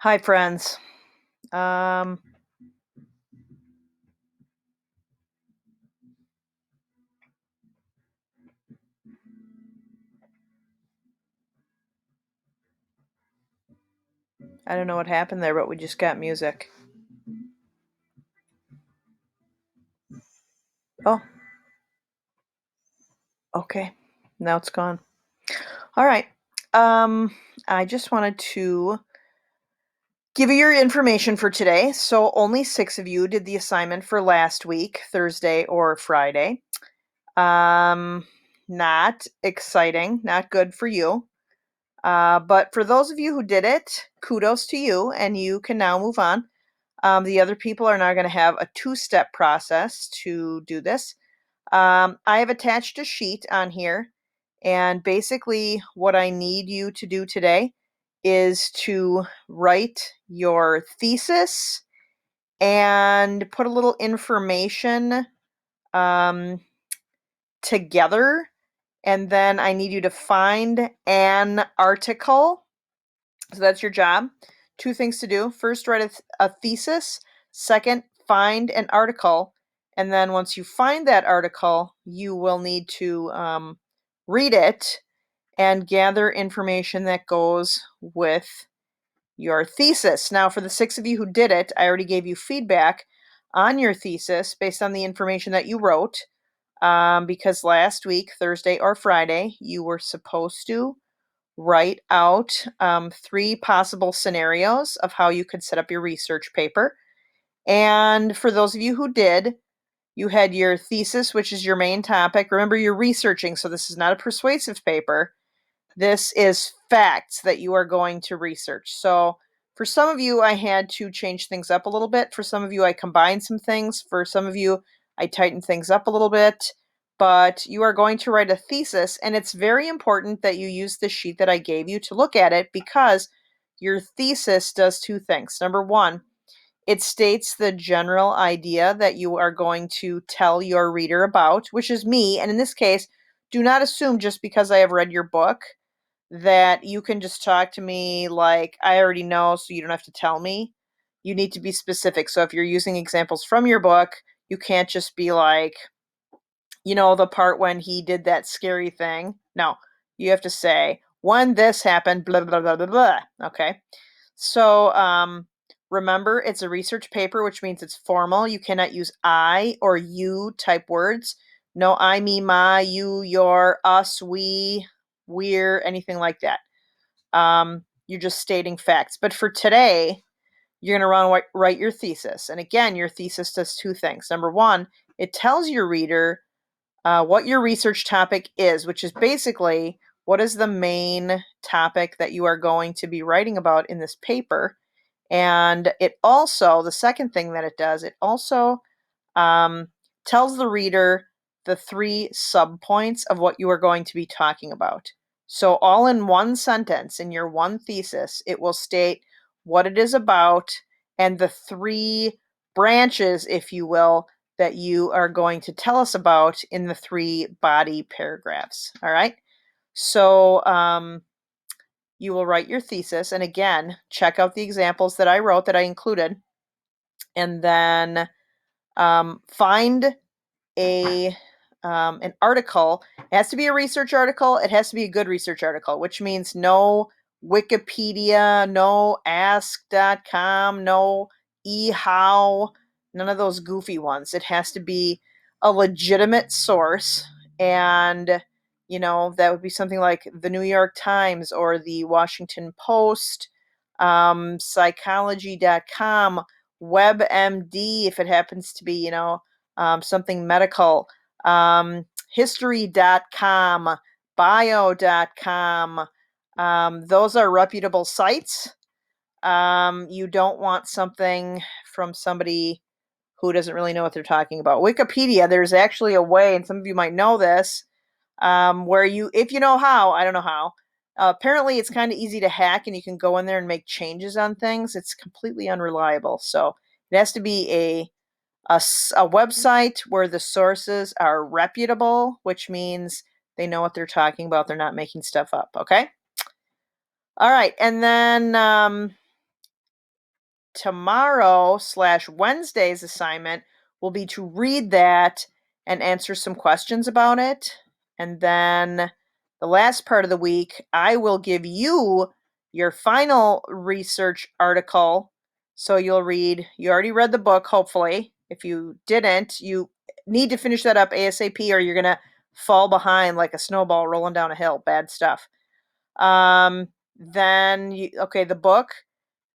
Hi, friends. Um, I don't know what happened there, but we just got music. Oh, okay. Now it's gone. All right. I just wanted to give you your information for today. So only 6 of you did the assignment for last week, Thursday or Friday. Um, Not exciting, not good for you. But for those of you who did it, kudos to you, and you can now move on. The other people are now going to have a 2-step process to do this. I have attached a sheet on here, and basically, what I need you to do today is to write your thesis and put a little information um, together. And then I need you to find an article. So that's your job. 2 things to do. First, write a thesis. Second, find an article. And then once you find that article, you will need to read it and gather information that goes with your thesis. Now, for the 6 of you who did it, I already gave you feedback on your thesis based on the information that you wrote. Because last week, Thursday or Friday, you were supposed to write out 3 possible scenarios of how you could set up your research paper. And for those of you who did, you had your thesis, which is your main topic. Remember, you're researching, so this is not a persuasive paper. This is facts that you are going to research. So for some of you, I had to change things up a little bit. For some of you, I combined some things. For some of you, I tightened things up a little bit. But you are going to write a thesis, and it's very important that you use the sheet that I gave you to look at it, because your thesis does 2 things. Number 1, it states the general idea that you are going to tell your reader about, which is me. And in this case, do not assume just because I have read your book that you can just talk to me like I already know, so you don't have to tell me. You need to be specific. So if you're using examples from your book, you can't just be like, the part when he did that scary thing. No, you have to say, when this happened, blah, blah, blah, blah, blah. Okay. So remember, it's a research paper, which means it's formal. You cannot use I or you type words. No I, me, my, you, your, us, we, we're, anything like that. You're just stating facts. But for today, you're going to write your thesis. And again, your thesis does 2 things. Number 1, it tells your reader what your research topic is, which is basically what is the main topic that you are going to be writing about in this paper. And it also, the second thing that it does, it also tells the reader the 3 subpoints of what you are going to be talking about. So, all in one sentence, in your one thesis, it will state what it is about and the 3 branches, if you will, that you are going to tell us about in the 3 body paragraphs. All right. So, you will write your thesis, and again, check out the examples that I wrote that I included, and then find a an article. It has to be a research article. It has to be a good research article, which means no Wikipedia, no ask.com, no eHow, none of those goofy ones. It has to be a legitimate source, and that would be something like the New York Times or the Washington Post, psychology.com, WebMD, if it happens to be, something medical, history.com, bio.com. Those are reputable sites. You don't want something from somebody who doesn't really know what they're talking about. Wikipedia, there's actually a way, and some of you might know this, where if you know how, I don't know how. Apparently, it's kind of easy to hack, and you can go in there and make changes on things. It's completely unreliable. So it has to be a website where the sources are reputable, which means they know what they're talking about. They're not making stuff up. Okay. All right. And then tomorrow/Wednesday's assignment will be to read that and answer some questions about it. And then the last part of the week, I will give you your final research article. So you already read the book, hopefully. If you didn't, you need to finish that up ASAP or you're going to fall behind like a snowball rolling down a hill. Bad stuff. The book,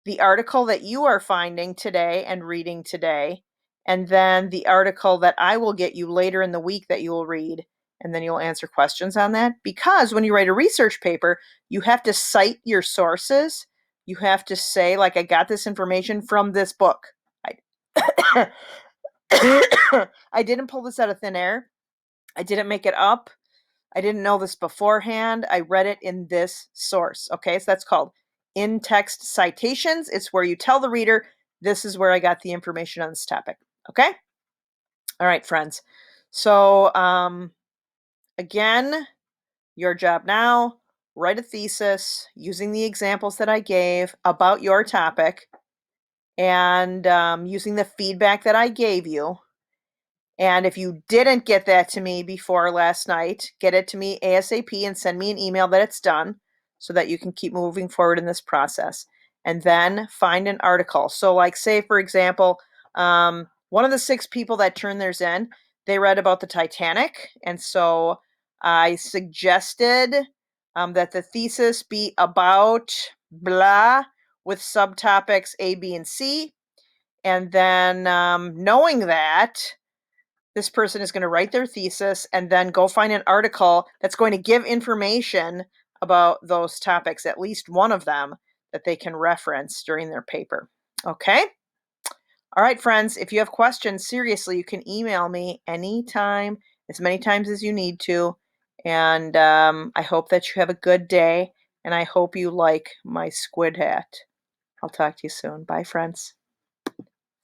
the article that you are finding today and reading today, and then the article that I will get you later in the week that you will read, and then you'll answer questions on that. Because when you write a research paper, you have to cite your sources. You have to say, like, I got this information from this book. I, I didn't pull this out of thin air. I didn't make it up. I didn't know this beforehand. I read it in this source. Okay, so that's called in-text citations. It's where you tell the reader, this is where I got the information on this topic. Okay? All right, friends. So, again, your job now, write a thesis using the examples that I gave about your topic and using the feedback that I gave you. And if you didn't get that to me before last night, get it to me ASAP and send me an email that it's done so that you can keep moving forward in this process. And then find an article. So, like, say, for example, one of the 6 people that turned theirs in, they read about the Titanic. And so I suggested that the thesis be about blah with subtopics A, B, and C. And then knowing that, this person is going to write their thesis and then go find an article that's going to give information about those topics, at least one of them, that they can reference during their paper. Okay? All right, friends, if you have questions, seriously, you can email me anytime, as many times as you need to. And I hope that you have a good day, and I hope you like my squid hat. I'll talk to you soon. Bye, friends.